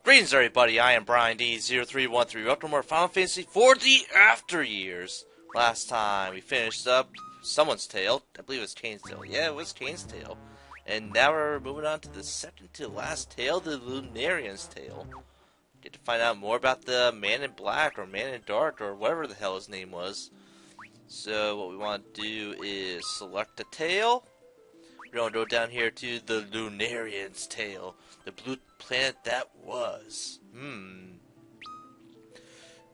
Greetings everybody, I am Brian D0313. Welcome to more Final Fantasy for the After Years. Last time we finished up someone's tale. I believe it was Kane's tale. Yeah, it was Kane's tale. And now we're moving on to the second to last tale, the Lunarians tale. Get to find out more about the Man in Black or Man in Dark or whatever the hell his name was. So what we want to do is select a tale. We're going to go down here to the Lunarians tale. The blue planet that was.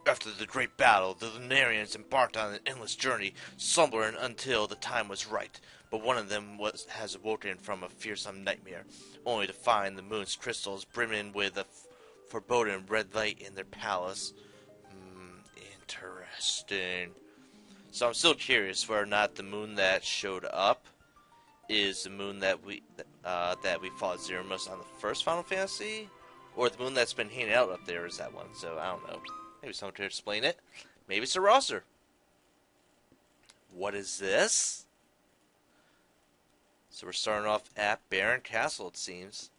After the great battle, the Lunarians embarked on an endless journey, slumbering until the time was right. But one of them has awoken from a fearsome nightmare, only to find the moon's crystals brimming with a foreboding red light in their palace. Interesting. So I'm still curious whether or not the moon that showed up is the moon that we fought Zeramos on the first Final Fantasy, or the moon that's been hanging out up there is that one. So I don't know. Maybe someone could explain it. Maybe it's a roster. What is this? So we're starting off at Baron Castle, it seems.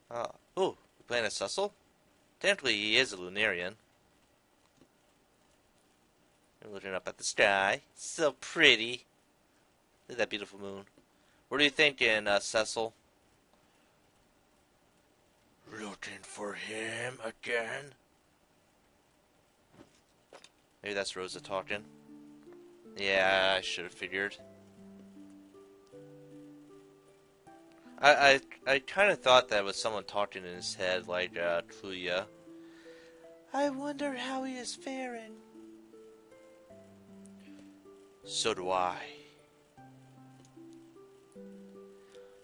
Oh, we're playing as Cecil? Technically, he is a Lunarian. We're looking up at the sky. So pretty. Look at that beautiful moon. What are you thinking, Cecil? Looking for him again? Maybe that's Rosa talking. Yeah, I should have figured. I kind of thought that was someone talking in his head, like Kluya. I wonder how he is faring. So do I.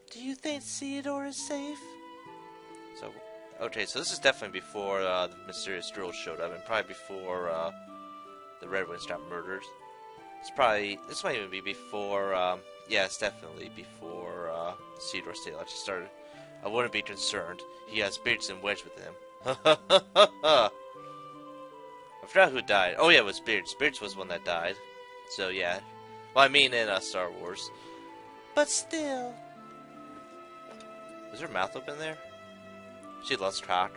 Do you think Theodore is safe? So, okay, so this is definitely before the mysterious girl showed up, and probably before the Red Wings got murdered. This might even be before, yeah, it's definitely before Theodore's tale actually started. I wouldn't be concerned. He has Biggs and Wedge with him. I forgot who died. Oh yeah, it was Biggs. Biggs was one that died. So yeah. Well, I mean in Star Wars. But still. Is her mouth open there? She loves cock.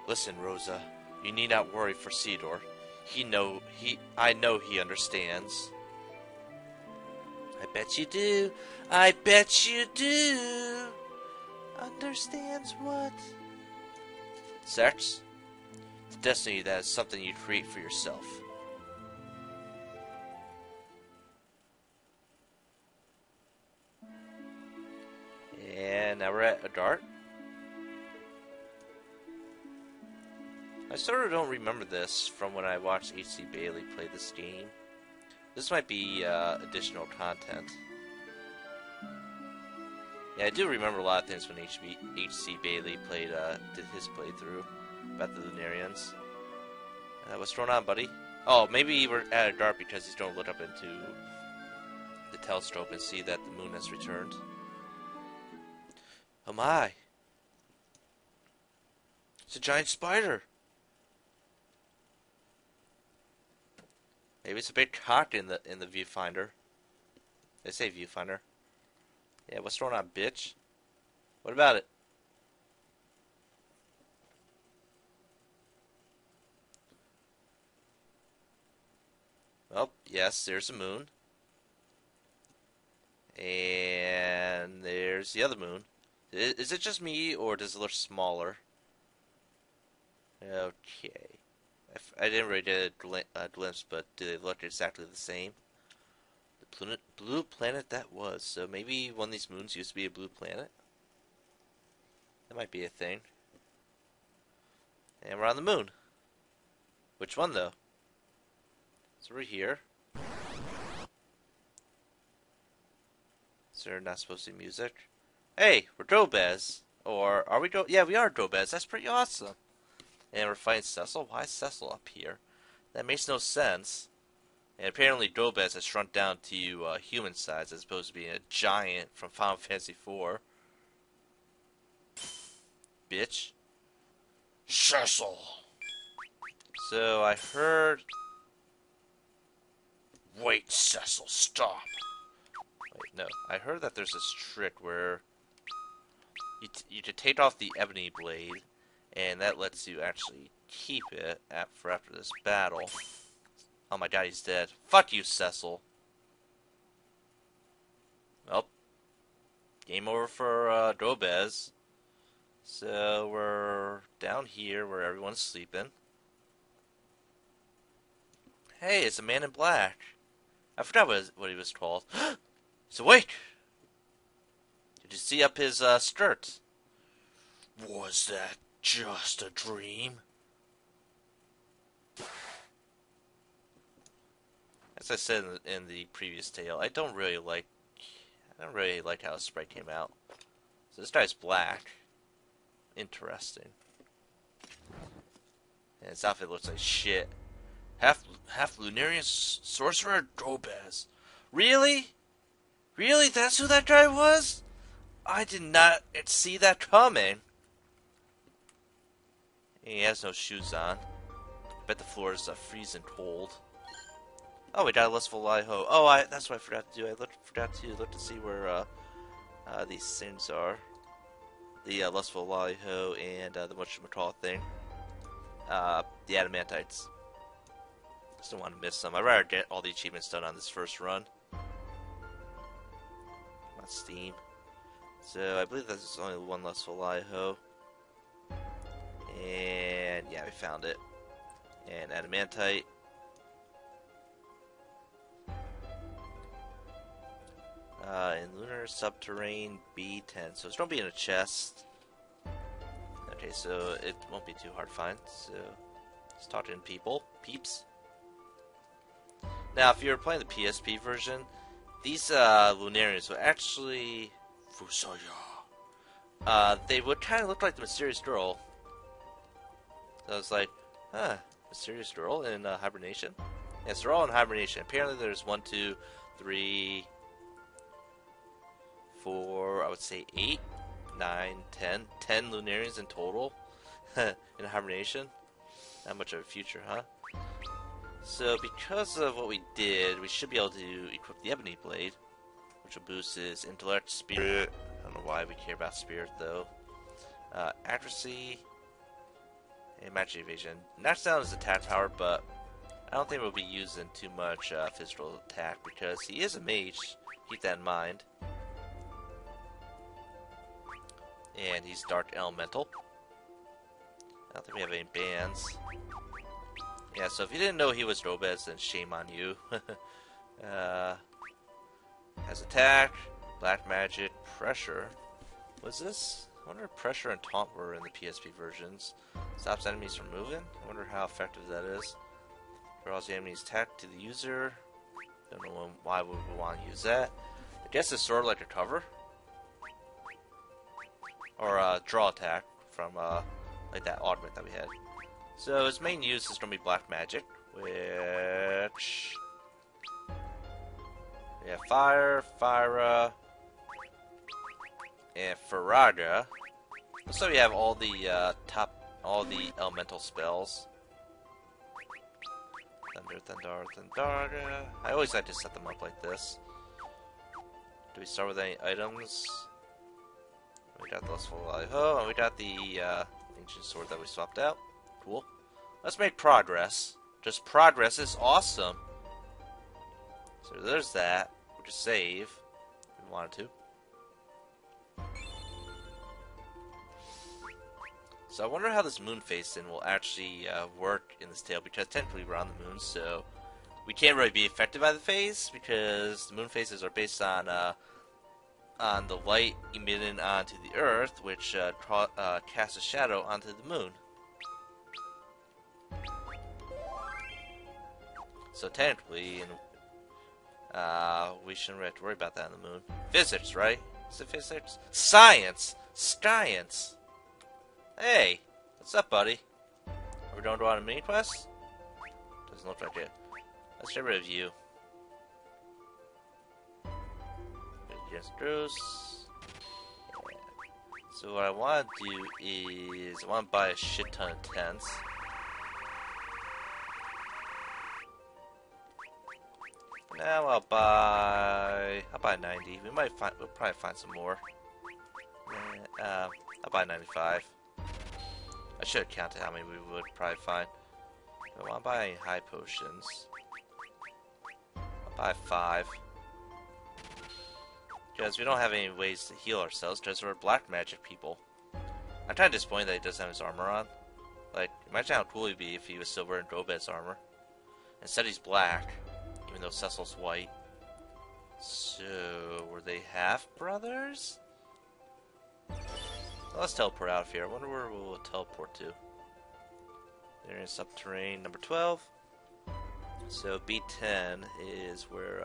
Listen, Rosa. You need not worry for Theodore. I know he understands. I bet you do. I bet you do. Understands what? Sex? It's destiny that is something you create for yourself. And now we're at a dart. I sort of don't remember this from when I watched H.C. Bailey play this game. This might be additional content. Yeah, I do remember a lot of things when H.C. Bailey did his playthrough about the Lunarians. What's going on, buddy? Oh, maybe we're at a dart because he's going to look up into the telescope and see that the moon has returned. Oh my! It's a giant spider! Maybe it's a big cock in the viewfinder. They say viewfinder. Yeah, what's going on, bitch? What about it? Well, yes, there's the moon. And there's the other moon. Is it just me, or does it look smaller? Okay. I didn't really get a glimpse, but do they look exactly the same? The blue planet that was. So maybe one of these moons used to be a blue planet? That might be a thing. And we're on the moon. Which one, though? So we're here. Is there not supposed to be music? Hey, we're Drobez. Or are we Yeah, we are Drobez. That's pretty awesome. And we're fighting Cecil. Why is Cecil up here? That makes no sense. And apparently Drobez has shrunk down to human size as opposed to being a giant from Final Fantasy IV. Bitch. Cecil! So I heard... Wait, Cecil, stop! Wait, no. I heard that there's this trick where you can take off the ebony blade, and that lets you actually keep it for after this battle. Oh my god, he's dead. Fuck you, Cecil. Well, game over for Drobez. So we're down here where everyone's sleeping. Hey, it's a man in black. I forgot what he was called. He's awake! Did you see up his skirt? Was that just a dream? As I said in the previous tale, I don't really like how his sprite came out. So this guy's black. Interesting. And his outfit looks like shit. Half Lunarian sorcerer Drobez. Really? Really? That's who that guy was? I did not see that coming. He has no shoes on. Bet the floor is freezing cold. Oh, we got a Lustful Lali-Ho. Oh, that's what I forgot to do. I forgot to look to see where these things are. The Lustful Lali-Ho and the whatchamacallit thing. The Adamantites. Just don't want to miss them. I'd rather get all the achievements done on this first run. On Steam. So I believe there's only one Lustful Lali-Ho. And yeah, we found it. And Adamantite. In Lunar Subterrane B10. So it's going to be in a chest. Okay, so it won't be too hard to find. So let's talk to peeps. Now, if you're playing the PSP version, these Lunarians will actually they would kind of look like the mysterious girl. So I was like, mysterious girl in hibernation? Yes, they're all in hibernation. Apparently there's 1, 2, 3, 4, I would say 8, 9, 10 Lunarians in total in hibernation. Not much of a future, huh? So because of what we did, we should be able to equip the Ebony Blade, which will boost his intellect, spirit. I don't know why we care about spirit though. Accuracy and magic evasion. Knocks down his attack power, but I don't think we'll be using too much physical attack because he is a mage. Keep that in mind. And he's Dark Elemental. I don't think we have any bans. Yeah, so if you didn't know he was Drobez, then shame on you. Has attack, black magic, pressure. What's this? I wonder if pressure and taunt were in the PSP versions. Stops enemies from moving. I wonder how effective that is. Draws the enemy's attack to the user. Don't know why we would want to use that. I guess it's sort of like a cover. Or draw attack from like that augment that we had. So his main use is going to be black magic, which we have fire, and Faraga. So we have all the all the elemental spells. Thunder. I always like to set them up like this. Do we start with any items? We got the Lustful Lali-Ho, and we got the ancient sword that we swapped out. Cool. Let's make progress. Just progress is awesome. So there's that. We'll just save if we wanted to. So I wonder how this moon facing will actually work in this tale, because technically we're on the moon, so we can't really be affected by the phase because the moon phases are based on the light emitted onto the Earth, which casts a shadow onto the moon. So technically, we shouldn't really have to worry about that on the moon. Physics, right? Is it physics? Science! Science! Hey! What's up, buddy? Are we going to go on a mini quest? Doesn't look like it. Let's get rid of you. Yes, Bruce. Yeah. So what I want to do is I want to buy a shit ton of tents. Now I'll buy 90. We'll probably find some more. I'll buy 95. I should have counted how many we would probably find. I don't want to buy any high potions. I'll buy 5. Because we don't have any ways to heal ourselves because we're black magic people. I'm kind of disappointed that he doesn't have his armor on. Like, imagine how cool he'd be if he was still wearing Drobez's armor. Instead he's black, even though Cecil's white. So, were they half-brothers? Well, let's teleport out of here. I wonder where we'll teleport to. They're in subterranean number 12. So, B10 is where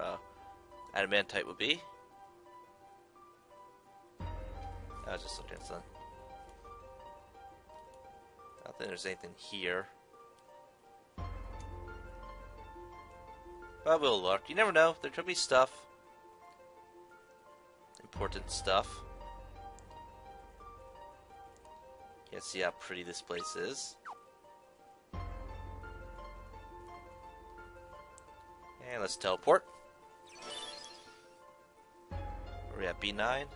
Adamantite will be. I was just looking at something. I don't think there's anything here. But we'll look. You never know. There could be stuff. Important stuff. Can't see how pretty this place is. And let's teleport. Are we at B9?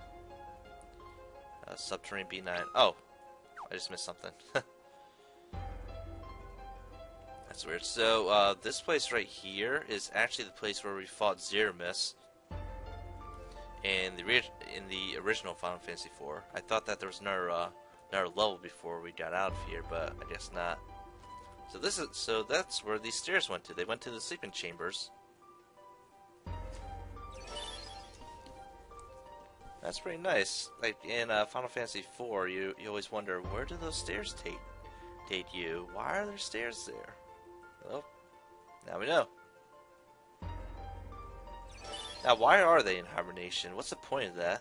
Subterranean B9. Oh! I just missed something. That's weird. So, this place right here is actually the place where we fought Zeramis in the original Final Fantasy IV. I thought that there was another level before we got out of here, but I guess not. So that's where these stairs went to. They went to the sleeping chambers. That's pretty nice. Like in Final Fantasy IV, you always wonder, where do those stairs take you? Why are there stairs there? Well, now we know. Now, why are they in hibernation? What's the point of that?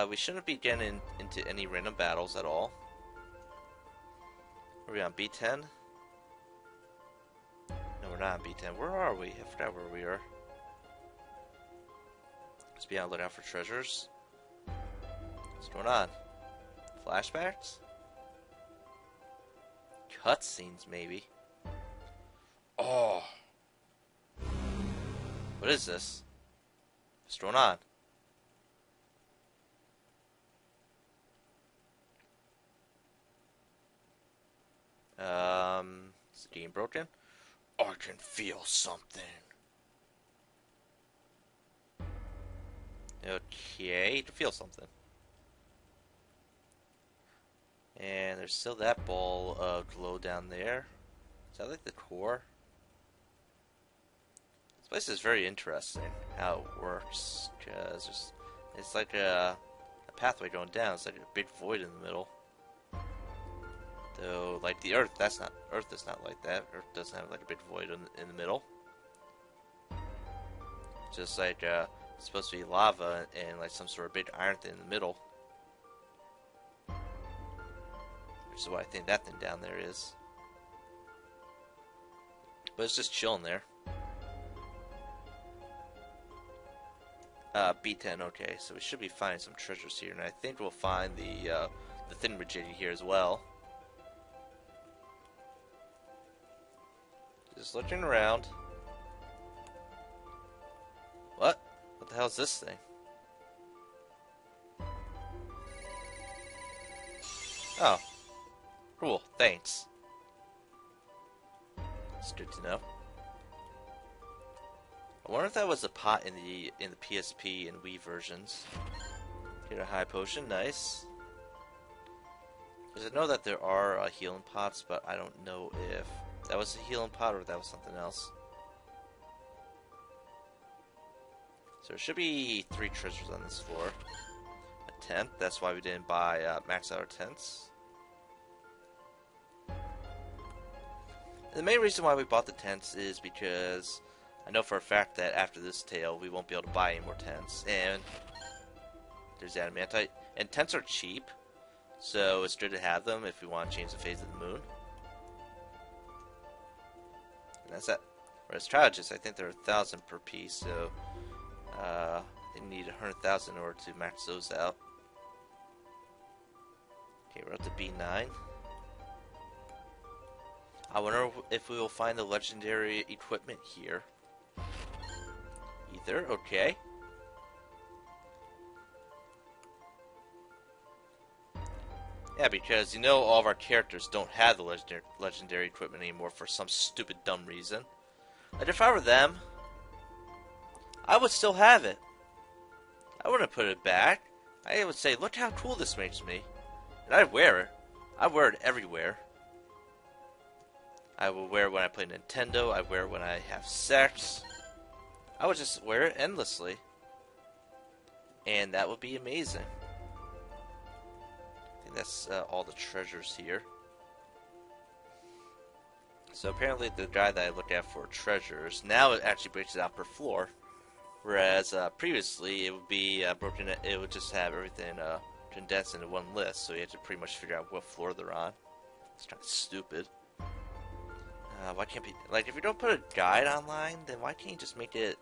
We shouldn't be getting into any random battles at all. Are we on B10? No, we're not on B10. Where are we? I forgot where we are. Let's be on the lookout for treasures. What's going on? Flashbacks? Cutscenes, maybe. Oh! What is this? What's going on? Is the game broken? I can feel something. Okay, you can feel something. And there's still that ball of glow down there. Is that like the core? This place is very interesting, how it works, because it's like a pathway going down. It's like a big void in the middle. Though, like the Earth, Earth is not like that. Earth doesn't have like a big void in the middle. Just like it's supposed to be lava and like some sort of big iron thing in the middle. Which is what I think that thing down there is. But it's just chilling there. B10, okay, so we should be finding some treasures here, and I think we'll find the thingamajiggy here as well. Just looking around. What? What the hell is this thing? Oh. Cool, thanks. It's good to know. I wonder if that was a pot in the PSP and Wii versions. Get a high potion, nice. Because I know that there are healing pots, but I don't know if that was a healing pot or if that was something else. So there should be 3 treasures on this floor. A tent, that's why we didn't buy max out our tents. And the main reason why we bought the tents is because I know for a fact that after this tale we won't be able to buy any more tents. And there's Adamantite. And tents are cheap, so it's good to have them if we want to change the phase of the moon. And that's that. Whereas Cottage, I think they're 1,000 per piece, so they need 100,000 in order to max those out. Okay, we're up to B9. I wonder if we will find the legendary equipment here. Either, okay. Yeah, because you know all of our characters don't have the legendary equipment anymore for some stupid dumb reason. Like if I were them, I would still have it. I wouldn't put it back. I would say, look how cool this makes me. And I'd wear it. I wear it everywhere. I will wear it when I play Nintendo. I wear it when I have sex. I would just wear it endlessly. And that would be amazing. I think that's all the treasures here. So apparently the guide that I looked at for treasures, now it actually breaks it out per floor. Whereas previously it would be broken, it would just have everything condensed into one list. So you have to pretty much figure out what floor they're on. It's kind of stupid. Why can't be like if you don't put a guide online, then why can't you just make it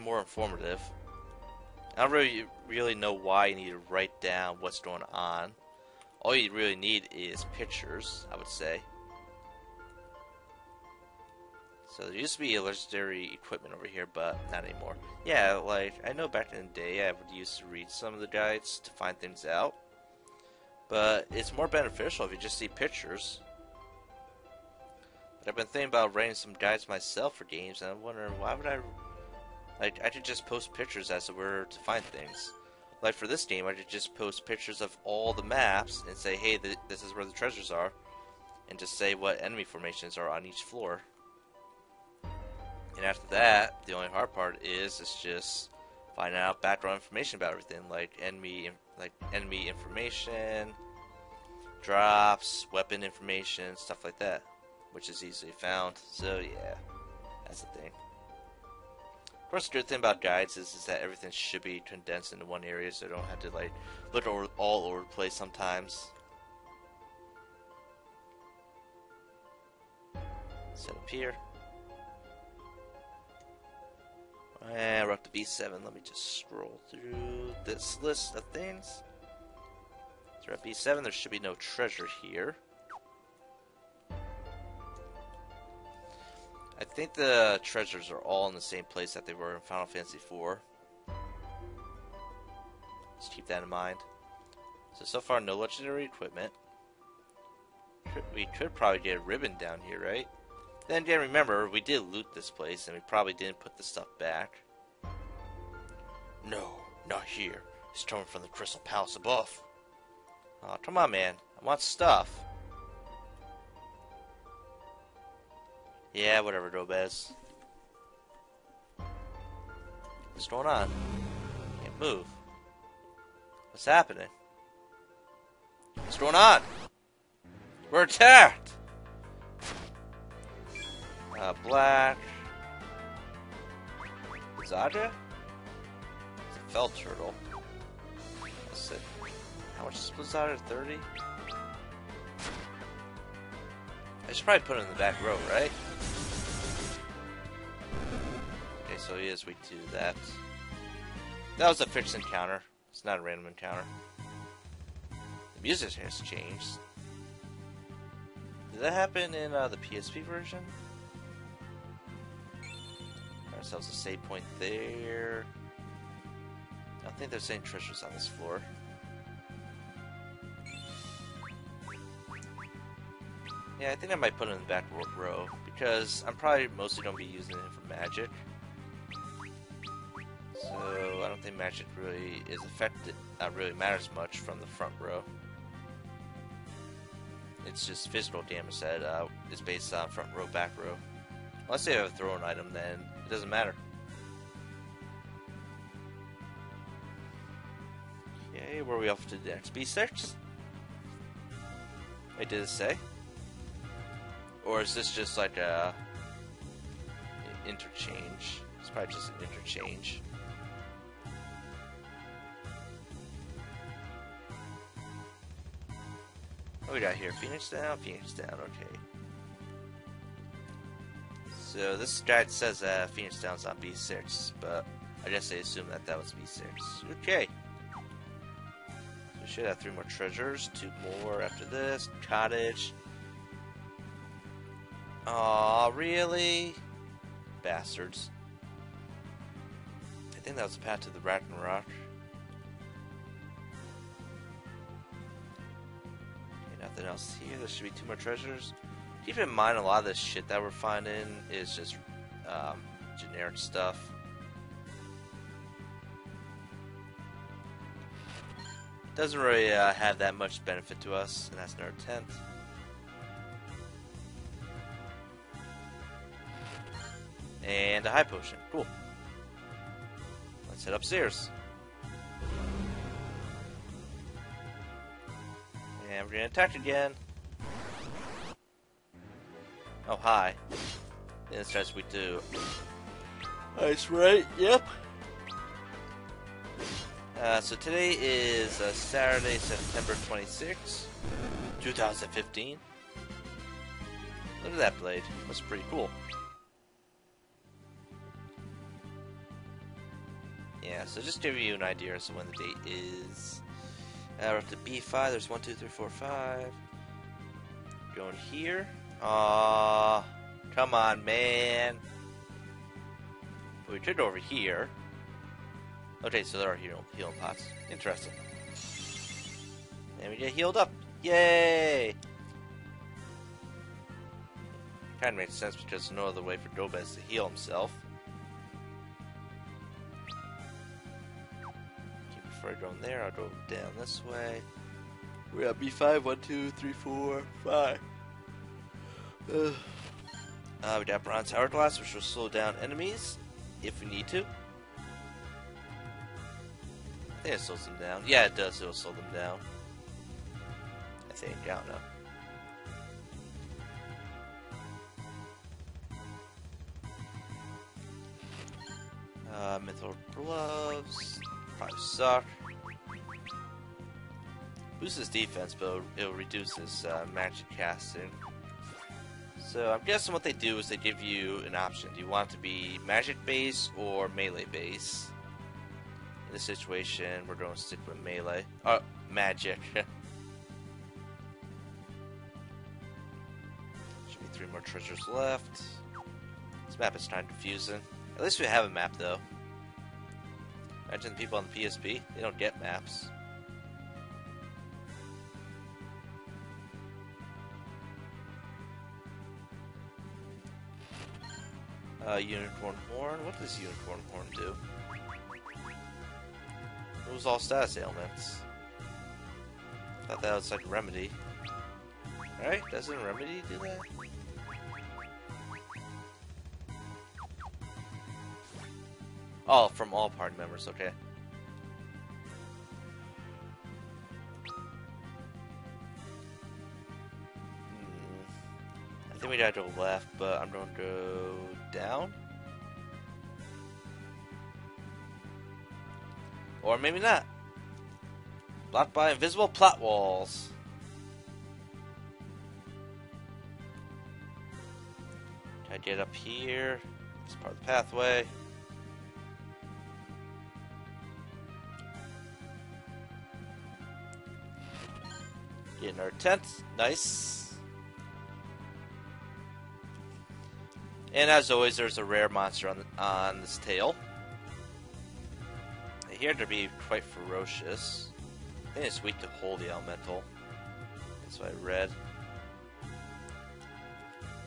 more informative? I don't really know why you need to write down what's going on. All you really need is pictures, I would say. So there used to be a legendary equipment over here, but not anymore. Yeah, like I know back in the day I would used to read some of the guides to find things out. But it's more beneficial if you just see pictures. But I've been thinking about writing some guides myself for games, and I'm wondering why would I could just post pictures as it were to find things. Like for this game, I could just post pictures of all the maps and say, hey, this is where the treasures are. And just say what enemy formations are on each floor. And after that, the only hard part is just finding out background information about everything, like enemy information, drops, weapon information, stuff like that, which is easily found. So yeah, that's the thing. Of course, the good thing about guides is that everything should be condensed into one area, so I don't have to like look all over the place sometimes. Set up here. And we're up to B7. Let me just scroll through this list of things. So we're at B7. There should be no treasure here. I think the treasures are all in the same place that they were in Final Fantasy IV. Just keep that in mind. So far, no legendary equipment. We could probably get a ribbon down here, right? Then again, remember, we did loot this place, and we probably didn't put the stuff back. No, not here. It's coming from the Crystal Palace above. Aw, come on, man. I want stuff. Yeah, whatever, Dobez. What's going on? Can't move. What's happening? What's going on? We're attacked! Black. Zaja? It's a fell turtle. Let's see. How much is Blizzard? 30? I should probably put it in the back row, right? Okay, so yes, we do that. That was a fixed encounter. It's not a random encounter. The music has changed. Did that happen in the PSP version? Ourselves a save point there. I don't think there's any treasures on this floor. Yeah, I think I might put it in the back row because I'm probably mostly going to be using it for magic. So I don't think magic really is affected, really matters much from the front row. It's just physical damage that is based on front row, back row. Unless they have a thrown item, then it doesn't matter. Okay, where are we off to the next B6? Wait, did it say? Or is this just like a interchange? It's probably just an interchange. What we got here? Phoenix down, okay. So this guide says that Phoenix Down's on B6, but I guess they assumed that that was B6. Okay. So we should have 3 more treasures, 2 more after this. Cottage. Aw, really? Bastards. I think that was the path to the Ragnarok. Nothing else here. There should be 2 more treasures. Keep in mind, a lot of this shit that we're finding is just generic stuff. Doesn't really have that much benefit to us, and that's another 10th. And a high potion. Cool. Let's head upstairs. And we're gonna attack again. Oh, hi. Yeah, that's just we do. That's right, yep. So today is Saturday, September 26, 2015. Look at that blade. That's pretty cool. Yeah, so just to give you an idea as to when the date is. We're up to B5. There's 1, 2, 3, 4, 5. Going here. Aww. Come on, man. But we turned over here. Okay, so there are healing pots. Interesting. And we get healed up. Yay! Kind of makes sense because there's no other way for Dobez to heal himself. Before I go in there, I'll go down this way. We're at B5. 1, 2, 3, 4, 5. We got Bronze Hourglass, which will slow down enemies if we need to. I think it slows them down. Yeah, it does. It'll slow them down. I think. I don't know. Mythril gloves. Probably suck. Boosts his defense, but it'll reduce his magic casting. So I'm guessing what they do is they give you an option. Do you want it to be magic base or melee base? In this situation, we're going to stick with melee. Magic. Should be 3 more treasures left. This map is kind of confusing. At least we have a map, though. Imagine the people on the PSP, they don't get maps. Unicorn Horn. What does Unicorn Horn do? It was all status ailments. Thought that was like a remedy. Right? Doesn't remedy do that? Oh, from all party members, okay. I think we gotta go left, but I'm going to go down? Or maybe not. Blocked by invisible plot walls. Can I get up here? It's part of the pathway. Getting our tent. Nice. And as always, there's a rare monster on this tail. They appear to be quite ferocious. I think it's weak to Holy Elemental. That's what I read.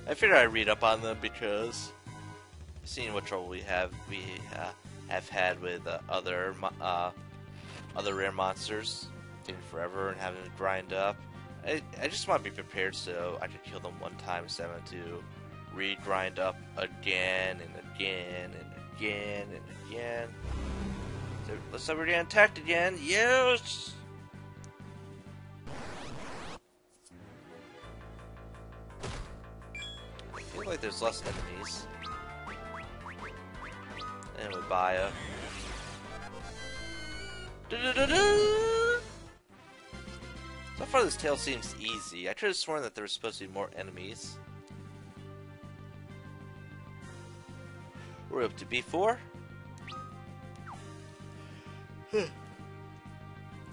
I figured I'd read up on them because seeing what trouble we have had with other rare monsters, taking forever and having to grind up. I just want to be prepared so I can kill them one time instead of to re-grind up again and again and again and again. So, looks like we're getting attacked again. Yes! I feel like there's less enemies. And we buy a... So far this tail seems easy. I could have sworn that there was supposed to be more enemies. We're up to B4.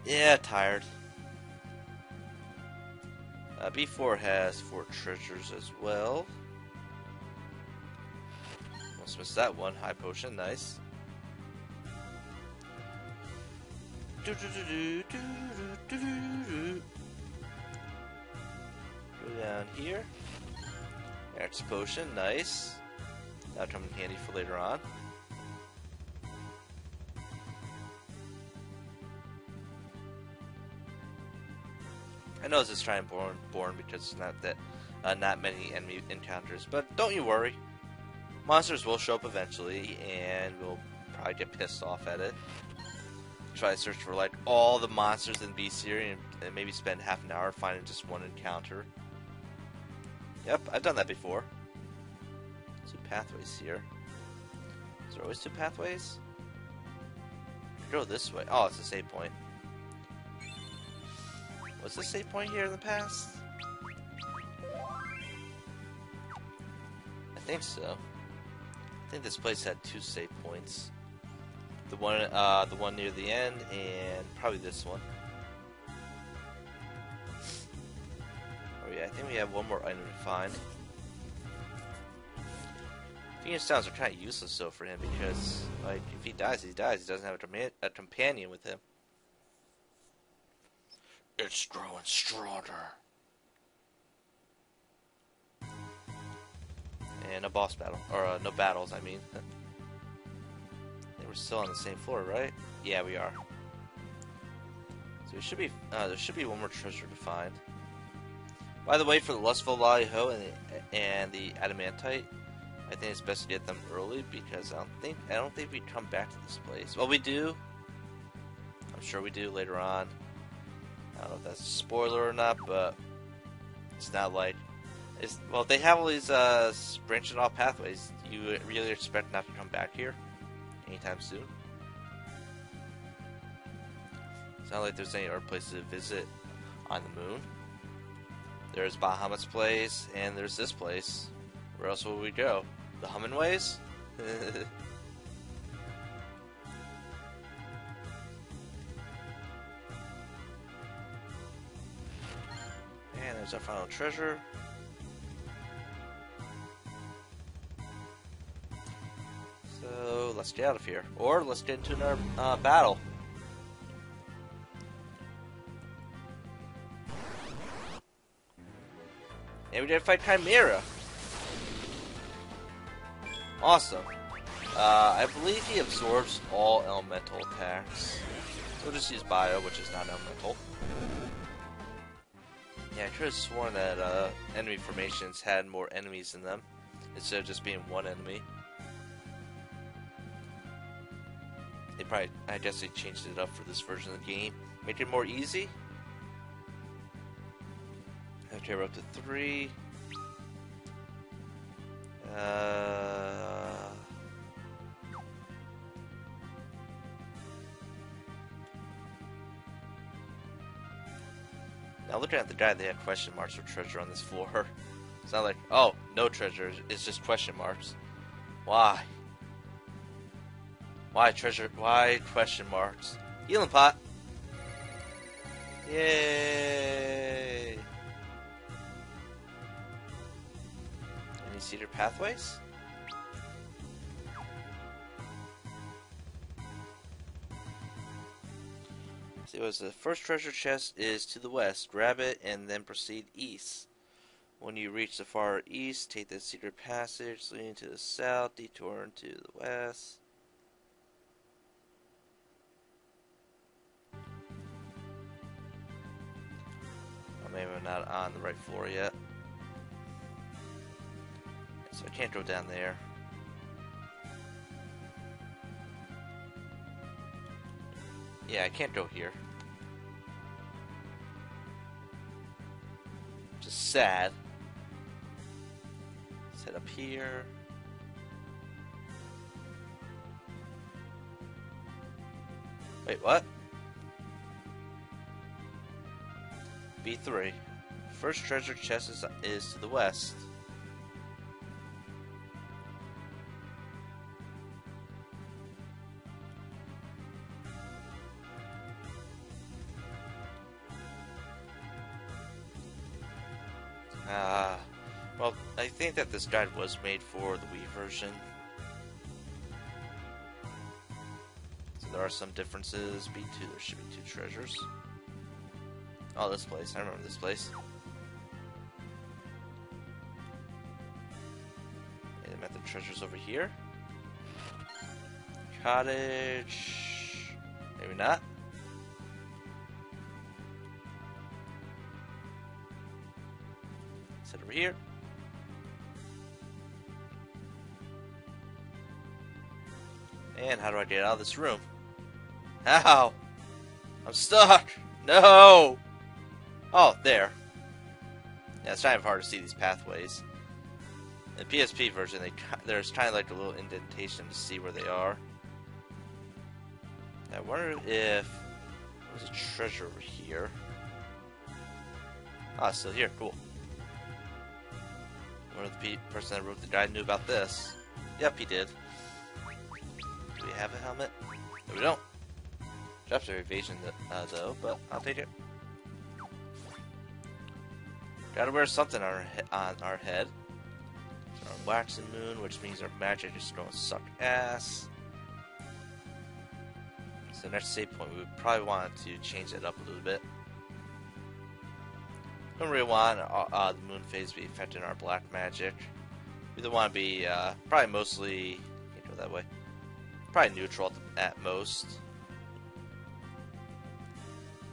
Yeah, tired. B4 has 4 treasures as well. Almost missed that one. High potion, nice. Go down here. Eric's potion, nice. That'll come in handy for later on. I know this is trying born because it's not many enemy encounters, but don't you worry. Monsters will show up eventually, and we'll probably get pissed off at it. Try to search for like all the monsters in B series and maybe spend half an hour finding just one encounter. Yep, I've done that before. 2 pathways here. Is there always 2 pathways? Go this way. Oh, it's a save point. Was this save point here in the past? I think so. I think this place had 2 save points. The one near the end, and probably this one. Oh yeah, I think we have one more item to find. Phoenix Downs are kind of useless though for him because, like, if he dies, he dies. He doesn't have a companion with him. It's growing stronger. And a boss battle, or no battles, I mean. We're still on the same floor, right? Yeah, we are. So we should be. There should be one more treasure to find. By the way, for the Lustful, Lali-Ho, and the Adamantite, I think it's best to get them early because I don't think we come back to this place. Well, we do. I'm sure we do later on. I don't know if that's a spoiler or not, but it's not like. Well, they have all these branching off pathways. You really expect not to come back here anytime soon. It's not like there's any other places to visit on the moon. There's Bahamut's place, and there's this place. Where else will we go? The Humminways? And there's our final treasure. So let's get out of here, or let's get into another battle. And we did fight Chimera. Awesome. I believe he absorbs all elemental attacks. So we'll just use Bio, which is not elemental. Yeah, I could have sworn that enemy formations had more enemies in them instead of just being one enemy. I guess they changed it up for this version of the game. Make it more easy. Okay, we're up to 3. Now looking at the guy, they had question marks for treasure on this floor. It's not like, oh, no treasure, it's just question marks. Why? Why treasure? Why question marks? Healing pot! Yay! Any cedar pathways? See, what's the first treasure chest is to the west. Grab it and then proceed east. When you reach the far east, take the secret passage leading to the south, detour to the west. Maybe we're not on the right floor yet. So I can't go down there. Yeah, I can't go here. Just sad. Let's head up here. Wait, what? B3. First treasure chest is to the west. Well, I think that this guide was made for the Wii version. So there are some differences. B2, there should be 2 treasures. Oh, this place. I remember this place. treasures over here. Cottage. Maybe not. Set over here. And how do I get out of this room? How? I'm stuck! No! Oh, there. Yeah, it's kind of hard to see these pathways. In the PSP version, there's kind of like a little indentation to see where they are. I wonder if there's a treasure over here. Ah, it's still here. Cool. I wonder if the person that wrote the guide knew about this. Yep, he did. Do we have a helmet? No, we don't. Drops their evasion though, but I'll take it. Gotta wear something on our head. Our waxing moon, which means our magic is going to suck ass. So next save point, we would probably want to change it up a little bit. Don't really want the moon phase to be affecting our black magic. We either want to be probably mostly, can't go that way. Probably neutral at most.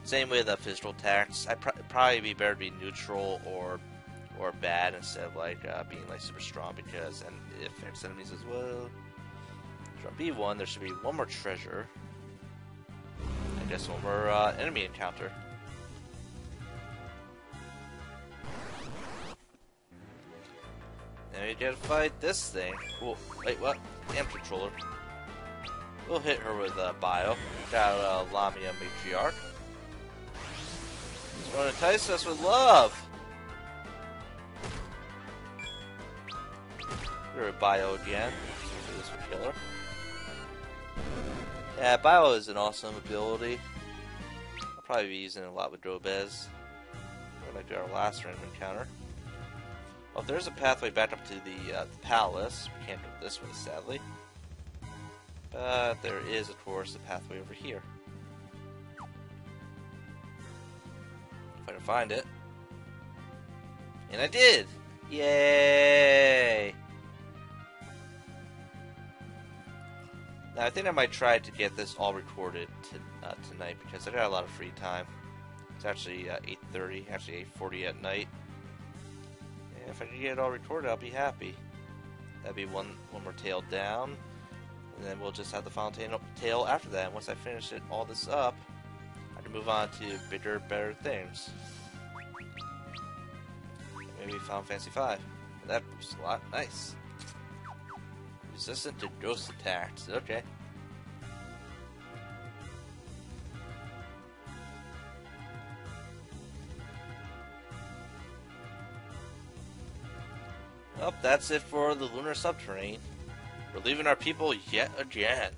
Same with the physical attacks. I'd probably be better to be neutral or bad instead of like being like super strong, because and it affects enemies as well. So on B1 there should be one more treasure. I guess one more enemy encounter. Now you gotta fight this thing. Cool. Wait, what? Damn controller. We'll hit her with bio. Got Lamia Matriarch. It's going to entice us with love. We're a bio again. This will kill her. Yeah, bio is an awesome ability. I'll probably be using it a lot with Drobez. That might be our last random encounter. Well, if there's a pathway back up to the palace, we can't go this way, sadly. But there is, of course, a pathway over here. If I can find it. And I did! Yay! Now, I think I might try to get this all recorded tonight, because I got a lot of free time. It's actually 8:30, actually 8:40 at night. And if I can get it all recorded, I'll be happy. That'd be one more tail down. And then we'll just have the final tail after that. And once I finish all this up, I can move on to bigger, better things. Maybe Final Fantasy V. That boosts a lot. Nice. Resistant to ghost attacks. Okay. Well, that's it for the lunar subterranean. We're leaving our people yet again.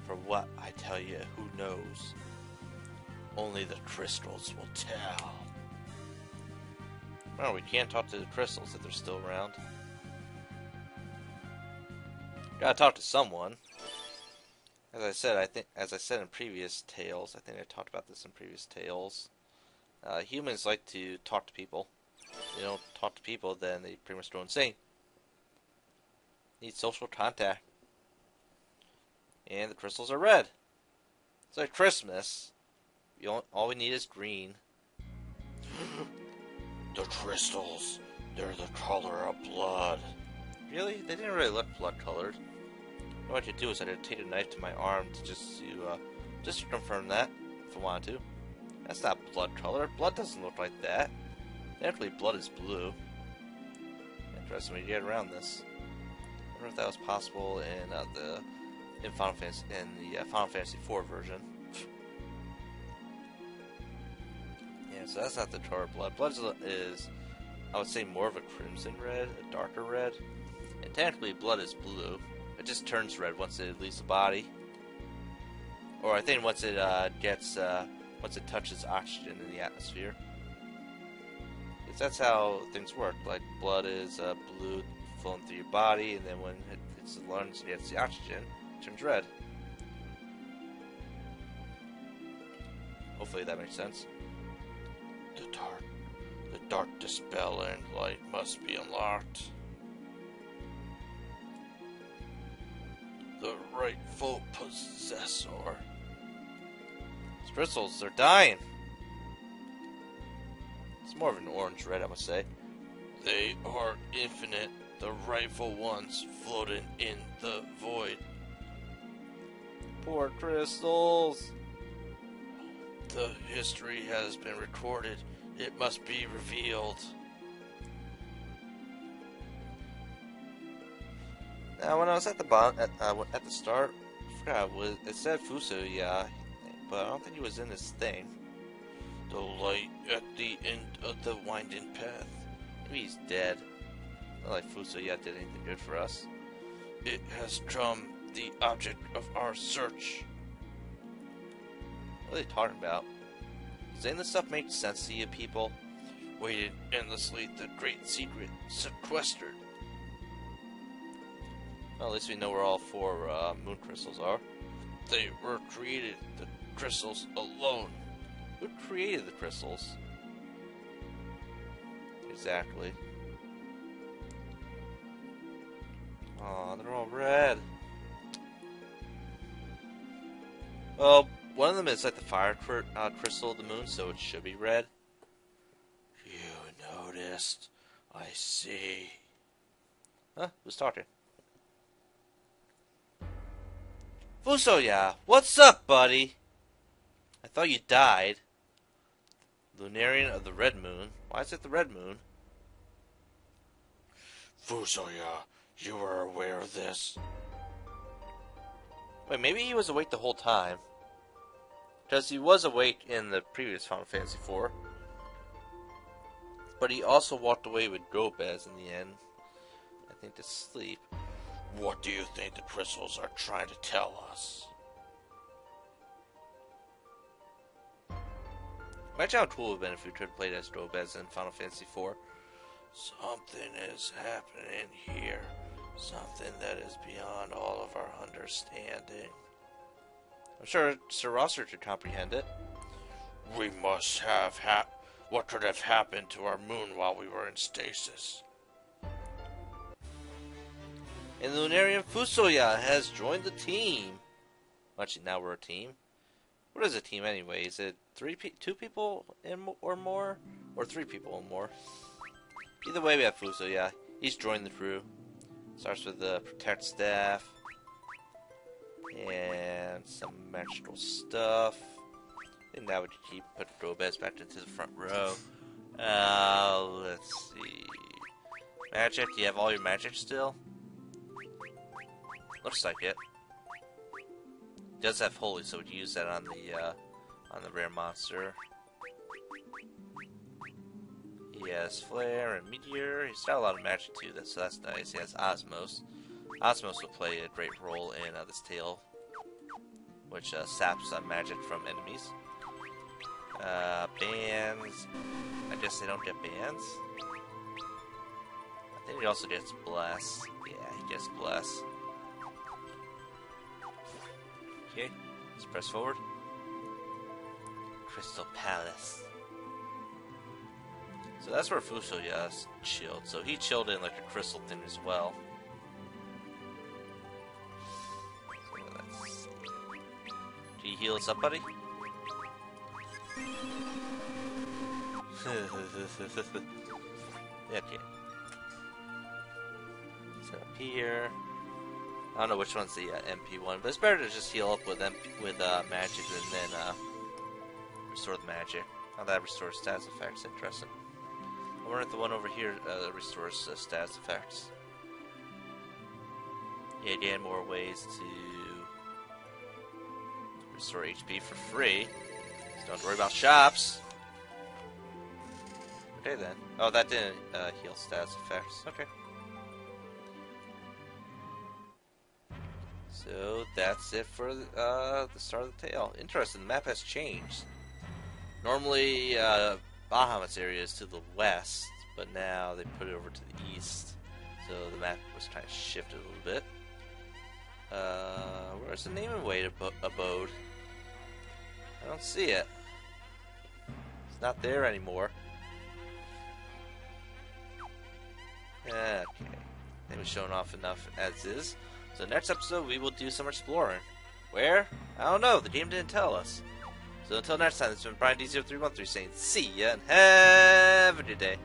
For what, I tell you, who knows? Only the crystals will tell. Well, we can't talk to the crystals if they're still around. Gotta talk to someone. As I said in previous tales, I think I talked about this in previous tales. Humans like to talk to people. If they don't talk to people, then they pretty much go insane. Need social contact. And the crystals are red. It's like Christmas. All we need is green. The crystals, they're the color of blood. Really? They didn't really look blood colored. What I could do is I could take a knife to my arm to just to confirm that, if I wanted to. That's not blood color. Blood doesn't look like that. Actually, blood is blue. Interesting way to get around this. I wonder if that was possible in the Final Fantasy IV version. Yeah, so that's not the color of blood. Blood is, I would say, more of a crimson red, a darker red. And technically, blood is blue. It just turns red once it leaves the body. Or I think once it once it touches oxygen in the atmosphere. Because that's how things work. Like, blood is blue flowing through your body, and then when it hits the lungs and gets the oxygen, it turns red. Hopefully that makes sense. The Dark dispel and light must be unlocked. The rightful possessor. These crystals, they're dying. It's more of an orange-red, I must say. They are infinite, the rightful ones floating in the void. Poor crystals. The history has been recorded. It must be revealed. Now, when I was at the start, I forgot it said Fusoya, but I don't think he was in this thing. The light at the end of the winding path. Maybe he's dead. Not like Fusoya did anything good for us. It has become the object of our search. What are they talking about? Does any of this stuff make sense to you people? Waited endlessly, the great secret sequestered. Well, at least we know where all 4 moon crystals are. They were created, the crystals alone. Who created the crystals? Exactly. Aw, they're all red. Well, one of them is like the fire crystal of the moon, so it should be red. You noticed. I see. Huh? Who's talking? Fusoya, what's up, buddy? I thought you died. Lunarian of the Red Moon. Why is it the Red Moon? Fusoya, you were aware of this? Wait, maybe he was awake the whole time. Because he was awake in the previous Final Fantasy IV. But he also walked away with Drobez in the end. I think to sleep. What do you think the crystals are trying to tell us? Imagine how cool it would have been if we could have played as Drobez in Final Fantasy IV. Something is happening here. Something that is beyond all of our understanding. I'm sure Sir Rosser could comprehend it. We must have what could have happened to our moon while we were in stasis. And the Lunarian Fusoya has joined the team. Actually, now we're a team. What is a team anyway? Is it 2 people or more? Or 3 people or more? Either way, we have Fusoya. He's joined the crew. Starts with the Protect Staff. And some magical stuff. And now we can keep put Drobez back into the front row. Let's see. Magic? Do you have all your magic still? Looks like it. It does have Holy, so we'd use that on the rare monster. He has Flare and Meteor. He's got a lot of magic too, so that's nice. He has Osmos. Osmos will play a great role in this tale, which saps magic from enemies. Bands. I guess they don't get bands. I think he also gets Bless. Yeah, he gets Bless. Okay, let's press forward. Crystal Palace. So that's where Fusoya chilled. So he chilled in like a crystal thing as well. So let's see. Can you heal us up, buddy? Okay. So up here. I don't know which one's the MP one, but it's better to just heal up with magic and then restore the magic. How that restores status effects, interesting. I wonder if the one over here restores status effects. Yeah, again, more ways to restore HP for free. So don't have to worry about shops. Okay then. Oh, that didn't heal status effects. Okay. So that's it for the start of the tale. Interesting, the map has changed. Normally, Bahamut's area is to the west, but now they put it over to the east. So the map was kind of shifted a little bit. Where's the name and weight abode? I don't see it. It's not there anymore. Okay. I think we've shown off enough as is. So next episode we will do some exploring. Where? I don't know. The game didn't tell us. So until next time, this has been Brian D0313 saying see ya and have a good day.